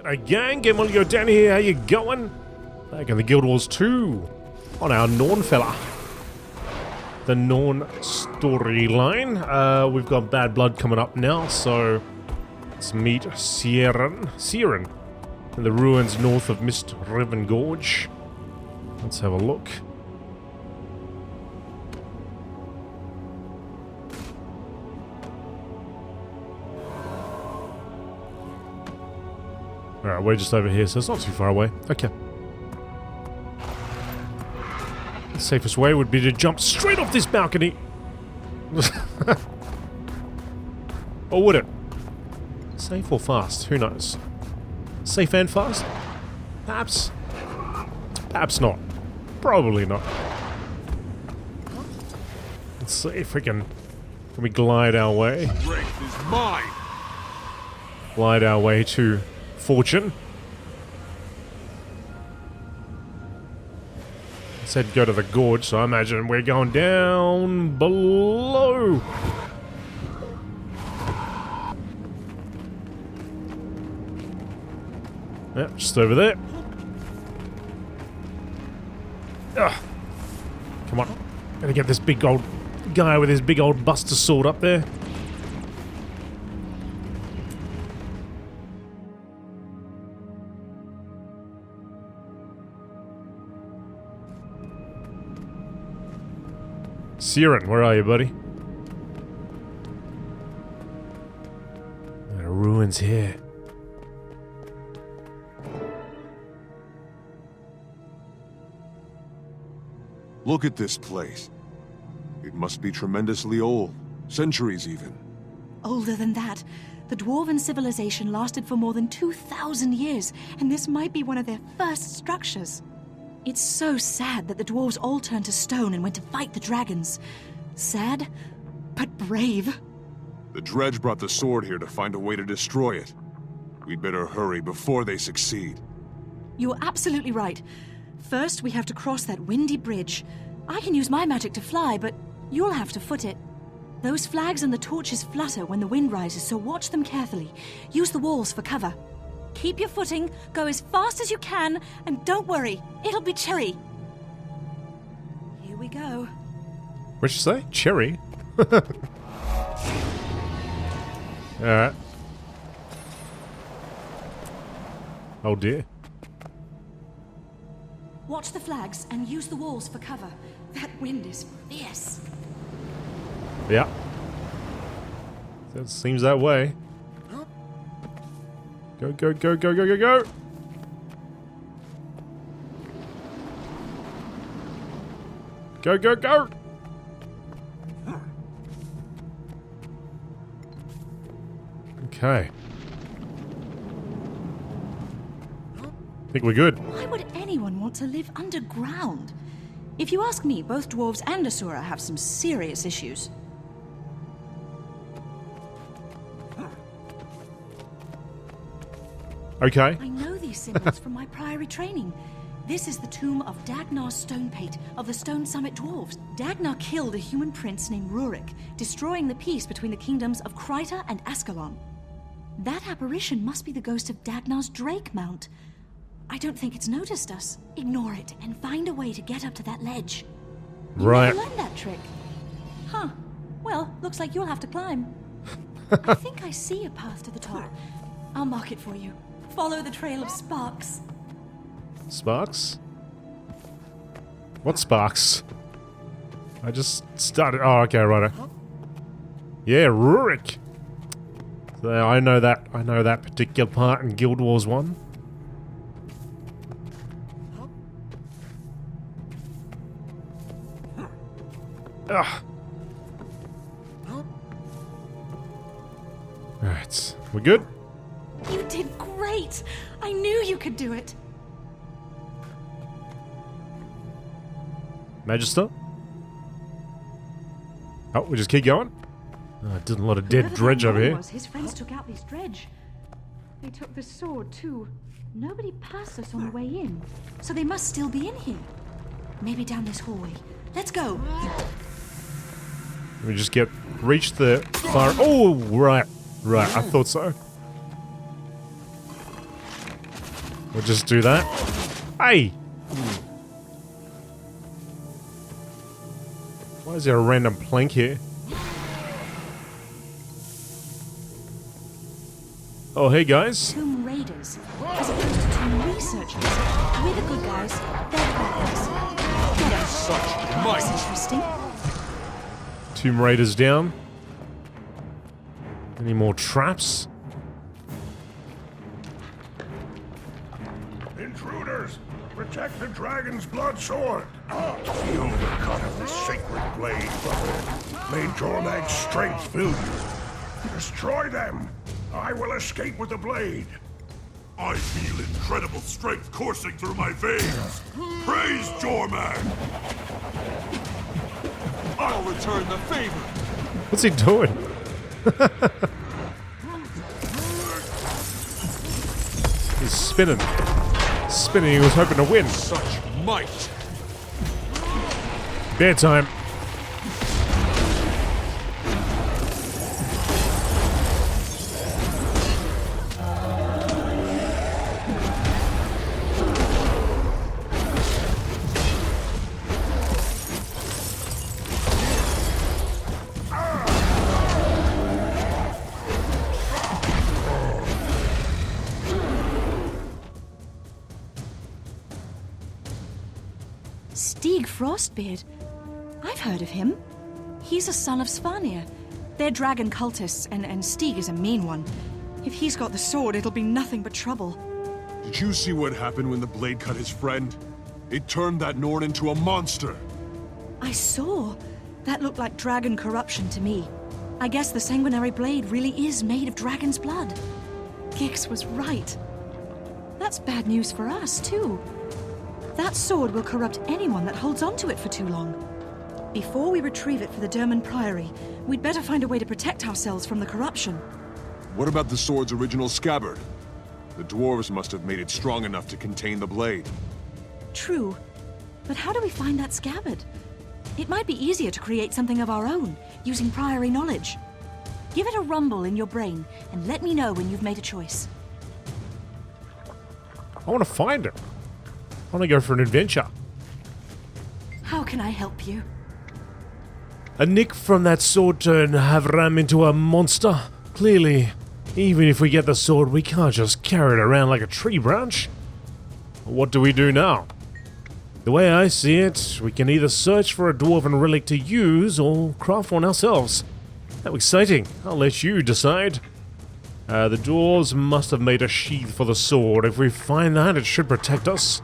G'day gang, GameolioDan here, how you going? Back in the Guild Wars 2 on our Norn fella. The Norn storyline. We've got Bad Blood coming up now, so let's meet Siren in the ruins north of Mist Riven Gorge. Let's have a look. Alright, we're just over here, so it's not too far away. Okay. The safest way would be to jump straight off this balcony. Or would it? Safe or fast? Who knows? Safe and fast? Perhaps. Perhaps not. Probably not. Let's see if we can we glide our way? Strength is mine. Glide our way to fortune. I said go to the gorge, so I imagine we're going down below. Yep, just over there. Ugh. Come on. Gotta get this big old guy with his big old buster sword up there. Siren, where are you, buddy? There are ruins here. Look at this place. It must be tremendously old. Centuries even. Older than that. The Dwarven civilization lasted for more than 2,000 years, and this might be one of their first structures. It's so sad that the dwarves all turned to stone and went to fight the dragons. Sad, but brave. The Dredge brought the sword here to find a way to destroy it. We'd better hurry before they succeed. You're absolutely right. First, we have to cross that windy bridge. I can use my magic to fly, but you'll have to foot it. Those flags and the torches flutter when the wind rises, so watch them carefully. Use the walls for cover. Keep your footing, go as fast as you can, and don't worry, it'll be cherry. Here we go. What'd you say? Cherry? Alright. Oh dear. Watch the flags and use the walls for cover. That wind is fierce. Yeah. It seems that way. Go, go, go, go, go, go, go! Go, go, go! Okay. I think we're good. Why would anyone want to live underground? If you ask me, both dwarves and Asura have some serious issues. Okay. I know these symbols from my priory training. This is the tomb of Dagnar's Stonepate of the Stone Summit Dwarves. Dagnar killed a human prince named Rurik, destroying the peace between the kingdoms of Kryta and Ascalon. That apparition must be the ghost of Dagnar's Drake Mount. I don't think it's noticed us. Ignore it and find a way to get up to that ledge. Right. You never learned that trick. Huh. Well, looks like you'll have to climb. I think I see a path to the top. I'll mark it for you. Follow the trail of sparks. Sparks? What sparks? I just started. Oh, okay, right. Yeah, Rurik. So I know that. I know that particular part in Guild Wars 1. Ugh. Right, we good? You did great! I knew you could do it! Magister? Oh, we just keep going? Oh, did a lot of dead Whoever dredge that over man here. was, his friends took out this dredge. They took the sword, too. Nobody passed us on the way in, so they must still be in here. Maybe down this hallway. Let's go! We just reach the far. Oh, right. Right, I thought so. We'll just do that. Hey! Why is there a random plank here? Oh, hey guys. Tomb raiders, as opposed to tomb researchers. We're the good guys, they're the bad guys. Such might! That's interesting. Tomb Raiders down. Any more traps? Intruders! Protect the dragon's blood sword! The overcut of the sacred blade, brother. May Jormag's strength fill you. Destroy them! I will escape with the blade. I feel incredible strength coursing through my veins. Praise Jormag! I'll return the favor! What's he doing? He's spinning. Spinning, he was hoping to win. Such might! Bedtime. Frostbeard. I've heard of him. He's a son of Svanir. They're dragon cultists, and Stig is a mean one. If he's got the sword, it'll be nothing but trouble. Did you see what happened when the blade cut his friend? It turned that Norn into a monster! I saw. That looked like dragon corruption to me. I guess the Sanguinary Blade really is made of dragon's blood. Gix was right. That's bad news for us, too. That sword will corrupt anyone that holds onto it for too long. Before we retrieve it for the Derman Priory, we'd better find a way to protect ourselves from the corruption. What about the sword's original scabbard? The dwarves must have made it strong enough to contain the blade. True. But how do we find that scabbard? It might be easier to create something of our own, using Priory knowledge. Give it a rumble in your brain, and let me know when you've made a choice. I want to find her. I want to go for an adventure. How can I help you? A nick from that sword turn have ram into a monster. Clearly, even if we get the sword, we can't just carry it around like a tree branch. What do we do now? The way I see it, we can either search for a dwarven relic to use or craft one ourselves. How exciting. I'll let you decide. The dwarves must have made a sheath for the sword. If we find that, it should protect us.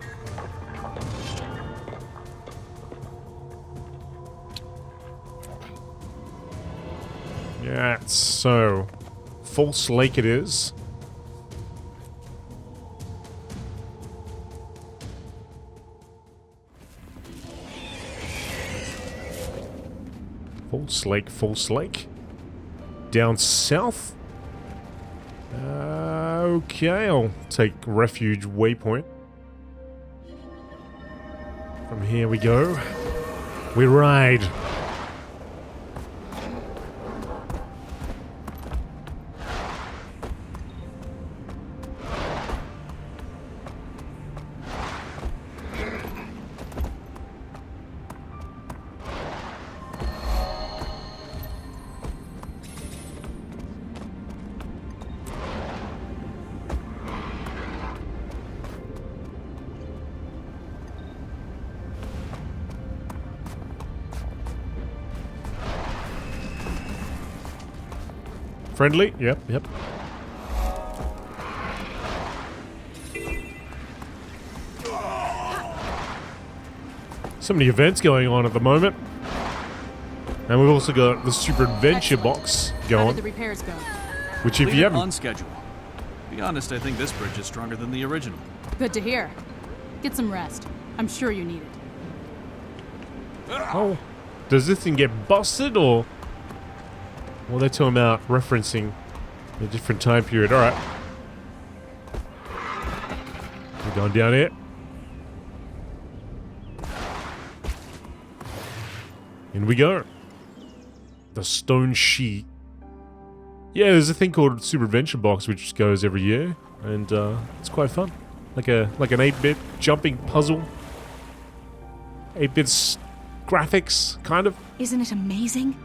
Yeah, so False Lake it is. False Lake. Down south? Okay, I'll take refuge waypoint. From here we go. We ride. Friendly? Yep. So many events going on at the moment. And we've also got the Super Adventure box How going. did the repairs go? Which if you haven't... on schedule. To be honest, I think this bridge is stronger than the original. Good to hear. Get some rest. I'm sure you need it. Oh. Does this thing get busted or... Well, they're talking about referencing a different time period. Alright. We're going down here. In we go. The stone sheet. Yeah, there's a thing called Super Adventure Box which goes every year. And it's quite fun. Like an 8-bit jumping puzzle. 8-bit graphics, kind of. Isn't it amazing?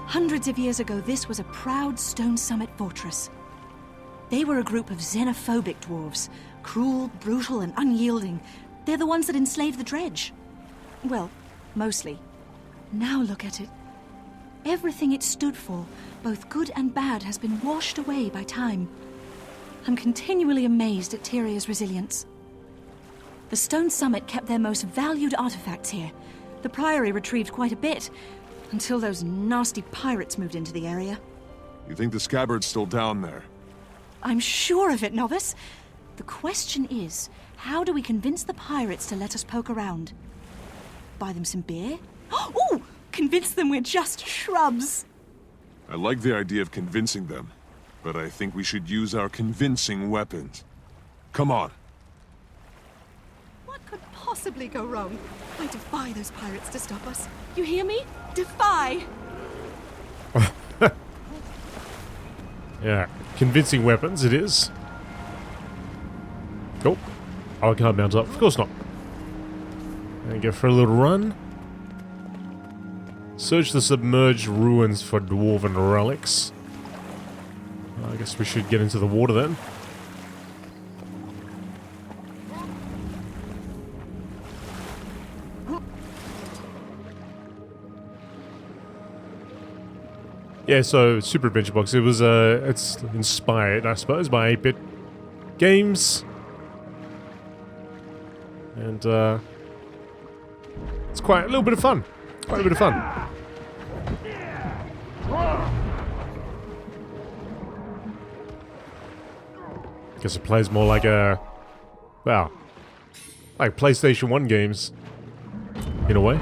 Hundreds of years ago, this was a proud Stone Summit fortress. They were a group of xenophobic dwarves. Cruel, brutal, and unyielding. They're the ones that enslaved the dredge. Well, mostly. Now look at it. Everything it stood for, both good and bad, has been washed away by time. I'm continually amazed at Tyria's resilience. The Stone Summit kept their most valued artifacts here. The Priory retrieved quite a bit, until those nasty pirates moved into the area. You think the scabbard's still down there? I'm sure of it, novice. The question is, how do we convince the pirates to let us poke around? Buy them some beer? Ooh! Convince them we're just shrubs! I like the idea of convincing them, but I think we should use our convincing weapons. Come on. What could possibly go wrong? I defy those pirates to stop us. You hear me? Defy! Yeah, convincing weapons it is. Oh, I can't mount up. Of course not. And go for a little run. Search the submerged ruins for dwarven relics. I guess we should get into the water then. Yeah, so Super Adventure Box, it was it's inspired, I suppose, by 8-bit games. And it's quite a little bit of fun. Quite a bit of fun. Guess it plays more like a, well, like PlayStation 1 games, in a way.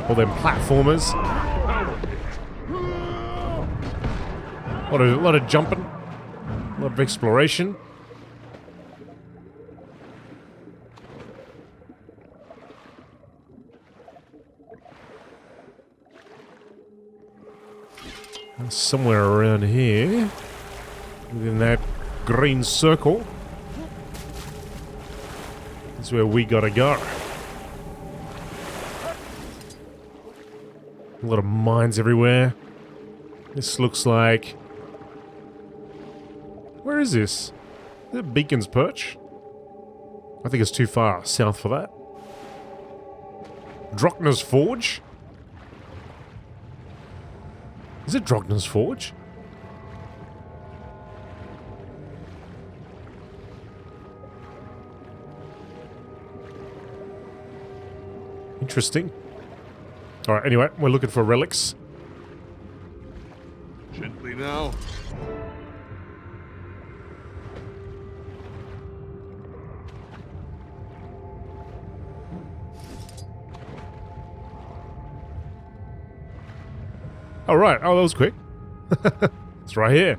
All them platformers. A lot of jumping, a lot of exploration. And somewhere around here, within that green circle, is where we gotta go. A lot of mines everywhere. This looks like... Where is this? Is it Beacon's Perch? I think it's too far south for that. Drockner's Forge? Is it Drockner's Forge? Interesting. Alright, anyway, we're looking for relics. Gently now. Oh, right. Oh, that was quick. It's right here.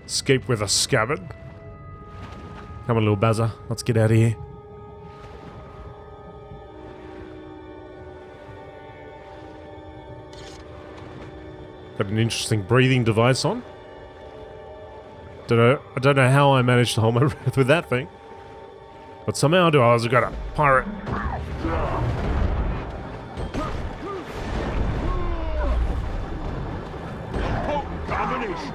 Escape with a scabbard. Come on, little Bazza. Let's get out of here. Got an interesting breathing device on. I don't know how I managed to hold my breath with that thing. But somehow I also got a pirate. Combination.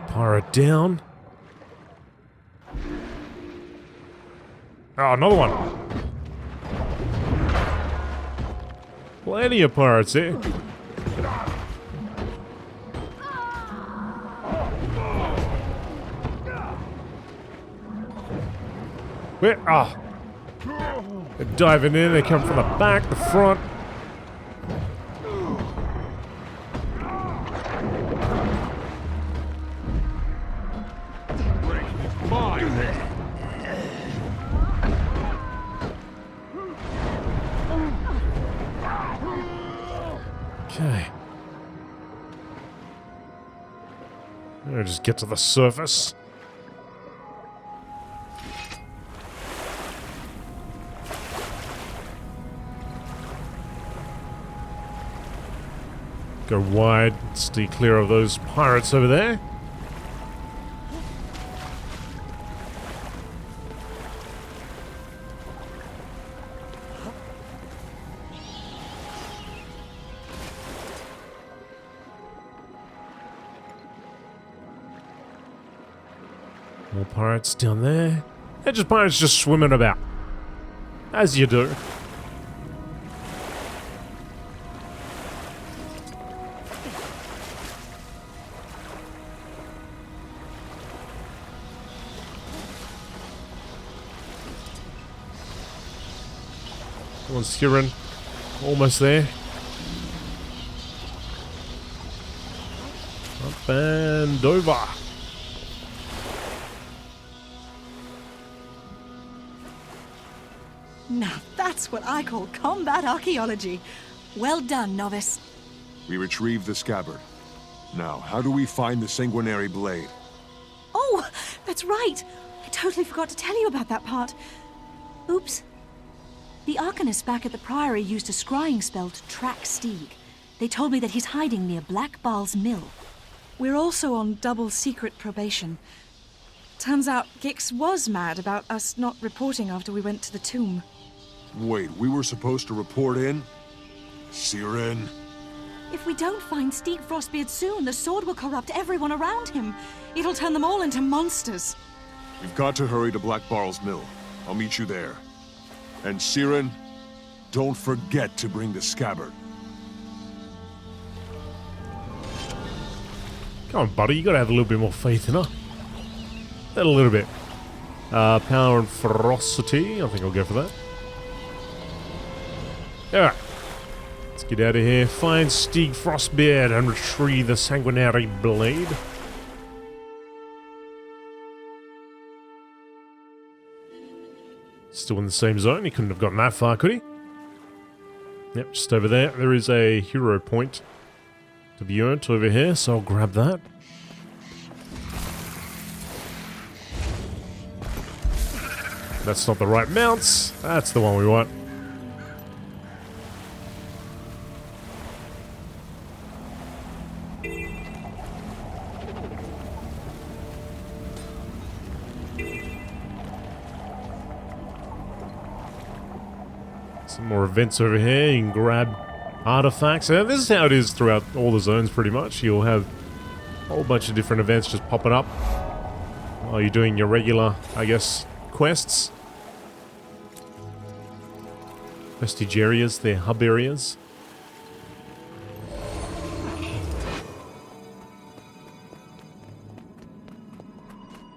Pirate down. Oh, another one. Plenty of pirates here. Where? Ah. Oh. They're diving in. They come from the back, the front. Okay. I'll just get to the surface. Go wide, stay clear of those pirates over there. More pirates down there. They're just pirates just swimming about. As you do. Come on, Siren. Almost there. Up and over. Now that's what I call combat archaeology. Well done, novice. We retrieved the scabbard. Now, how do we find the Sanguinary Blade? Oh, that's right. I totally forgot to tell you about that part. Oops. The Arcanists back at the Priory used a scrying spell to track Stieg. They told me that he's hiding near Black Baal's mill. We're also on double secret probation. Turns out Gix was mad about us not reporting after we went to the tomb. Wait, we were supposed to report in? Siren? If we don't find Stieg Frostbeard soon, the sword will corrupt everyone around him. It'll turn them all into monsters. We've got to hurry to Black Baal's mill. I'll meet you there. And Siren, don't forget to bring the scabbard. Come on, buddy. You gotta have a little bit more faith in her. A little bit. Power and ferocity. I think I'll go for that. Alright. Let's get out of here. Find Stieg Frostbeard and retrieve the Sanguinary Blade. Still in the same zone. He couldn't have gotten that far, could he? Yep, just over there. There is a hero point to be earned over here, so I'll grab that. That's not the right mounts. That's the one we want. Some more events over here. You can grab artifacts. And this is how it is throughout all the zones pretty much. You'll have a whole bunch of different events just popping up while you're doing your regular, I guess, quests. Prestige areas, they're hub areas.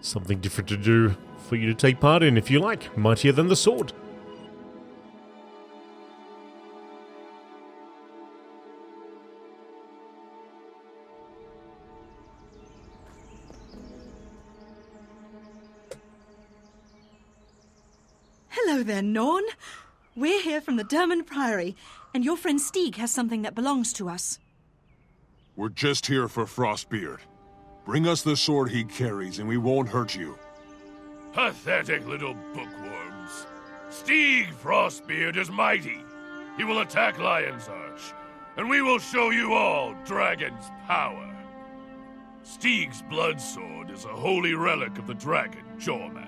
Something different to do for you to take part in if you like. Mightier than the sword. Hello there, Norn. We're here from the Derman Priory, and your friend Stieg has something that belongs to us. We're just here for Frostbeard. Bring us the sword he carries and we won't hurt you. Pathetic little bookworms. Stieg Frostbeard is mighty. He will attack Lion's Arch, and we will show you all Dragon's power. Stieg's blood sword is a holy relic of the dragon, Jormag.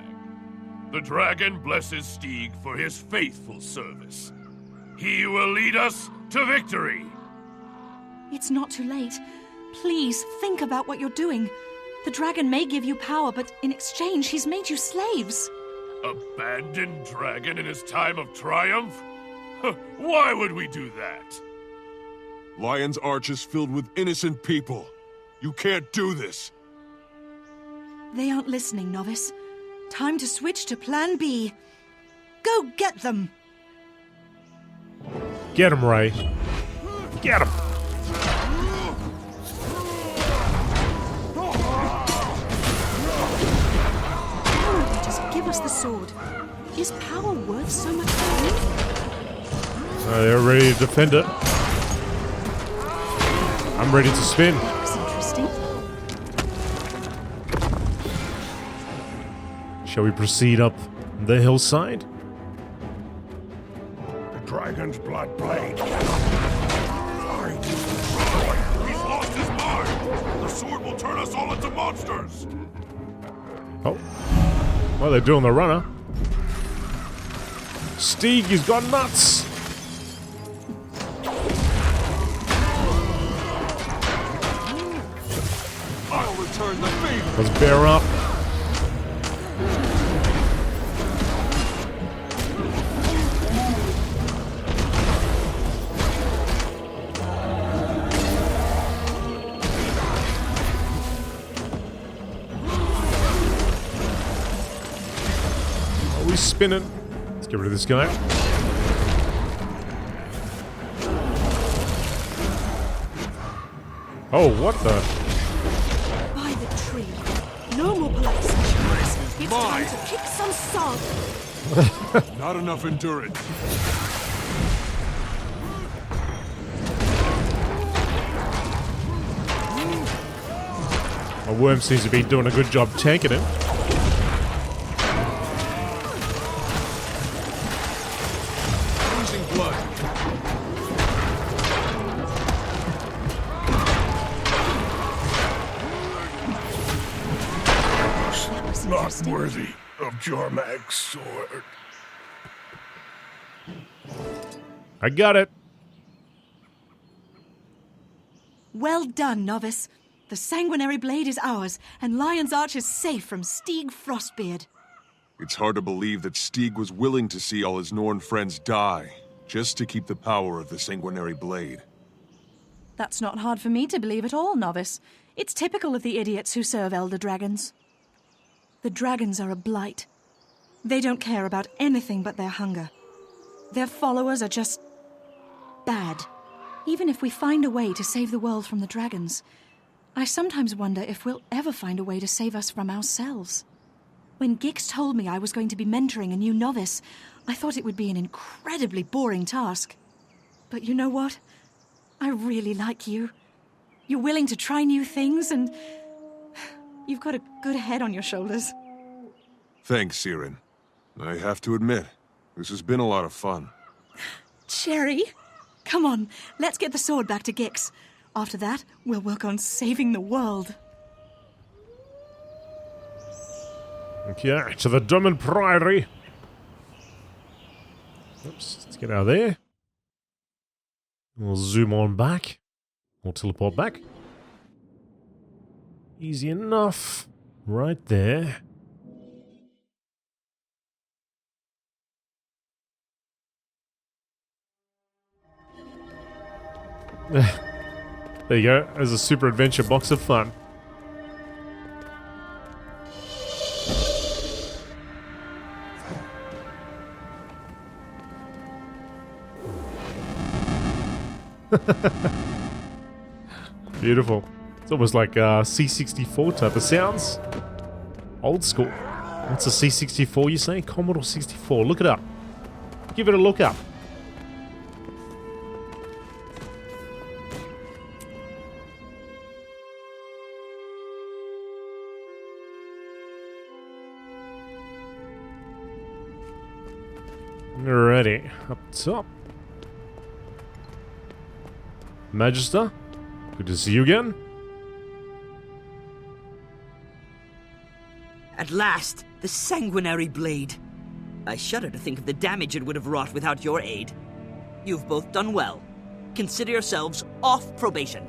The dragon blesses Stieg for his faithful service. He will lead us to victory. It's not too late. Please, think about what you're doing. The dragon may give you power, but in exchange, he's made you slaves. Abandoned dragon in his time of triumph? Why would we do that? Lion's Arch is filled with innocent people. You can't do this. They aren't listening, novice. Time to switch to Plan B. Go get them! Get him, Ray. Get him! Just give us the sword. Is power worth so much money? They're ready to defend it. I'm ready to spin. That was interesting. Shall we proceed up the hillside? The dragon's blood blade. He's lost his mind! The sword will turn us all into monsters! Oh. Well, they're doing the runner. Stieg, he's gone nuts! I'll return the favor! Let's bear up. Are we spinning? Let's get rid of this guy. Oh, what the? By the tree. No more polite sessions. It's time to kick some sod. Not enough endurance. A worm seems to be doing a good job tanking him. Losing blood. That was Not interesting. worthy of Jormag's sword. I got it. Well done, novice. The Sanguinary Blade is ours, and Lion's Arch is safe from Stieg Frostbeard. It's hard to believe that Stieg was willing to see all his Norn friends die, just to keep the power of the Sanguinary Blade. That's not hard for me to believe at all, novice. It's typical of the idiots who serve Elder Dragons. The dragons are a blight. They don't care about anything but their hunger. Their followers are just bad. Even if we find a way to save the world from the dragons, I sometimes wonder if we'll ever find a way to save us from ourselves. When Gix told me I was going to be mentoring a new novice, I thought it would be an incredibly boring task. But you know what? I really like you. You're willing to try new things, and you've got a good head on your shoulders. Thanks, Siren. I have to admit, this has been a lot of fun. Cherry, come on, let's get the sword back to Gix. After that, we'll work on saving the world. Okay, to the Drummond Priory. Oops, let's get out of there. We'll zoom on back. Or teleport back. Easy enough. Right there. There you go. There's a super adventure box of fun. Beautiful. It's almost like C64 type of sounds. Old school. What's a C64 you say? Commodore 64. Look it up. Give it a look up. Alrighty, up top. Magister, good to see you again. At last, the Sanguinary Blade. I shudder to think of the damage it would have wrought without your aid. You've both done well. Consider yourselves off probation.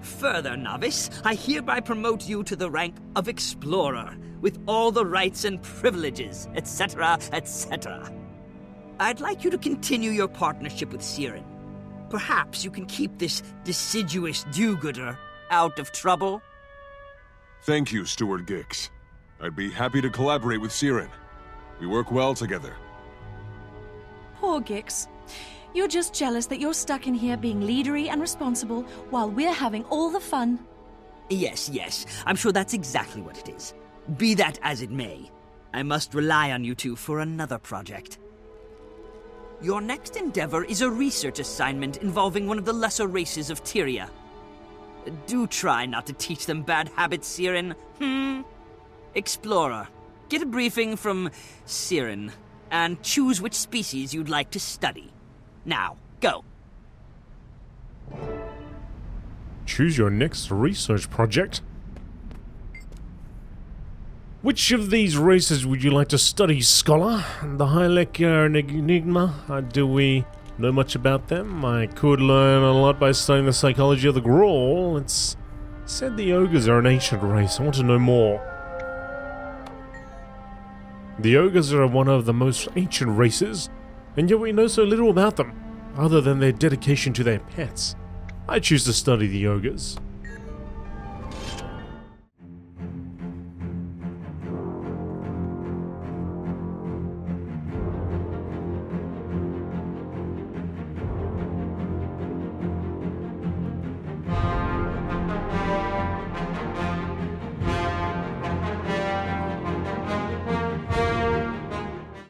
Further, novice, I hereby promote you to the rank of Explorer, with all the rights and privileges, etc., etc. I'd like you to continue your partnership with Siren. Perhaps you can keep this deciduous do-gooder out of trouble? Thank you, Steward Gix. I'd be happy to collaborate with Siren. We work well together. Poor Gix. You're just jealous that you're stuck in here being leadery and responsible while we're having all the fun. Yes, yes. I'm sure that's exactly what it is. Be that as it may, I must rely on you two for another project. Your next endeavor is a research assignment involving one of the lesser races of Tyria. Do try not to teach them bad habits, Siren. Explorer, get a briefing from Siren, and choose which species you'd like to study. Now, go. Choose your next research project. Which of these races would you like to study, Scholar? The Hylek are an enigma. Do we know much about them? I could learn a lot by studying the psychology of the Grawl. It's said the ogres are an ancient race. I want to know more. The ogres are one of the most ancient races, and yet we know so little about them, other than their dedication to their pets. I choose to study the ogres.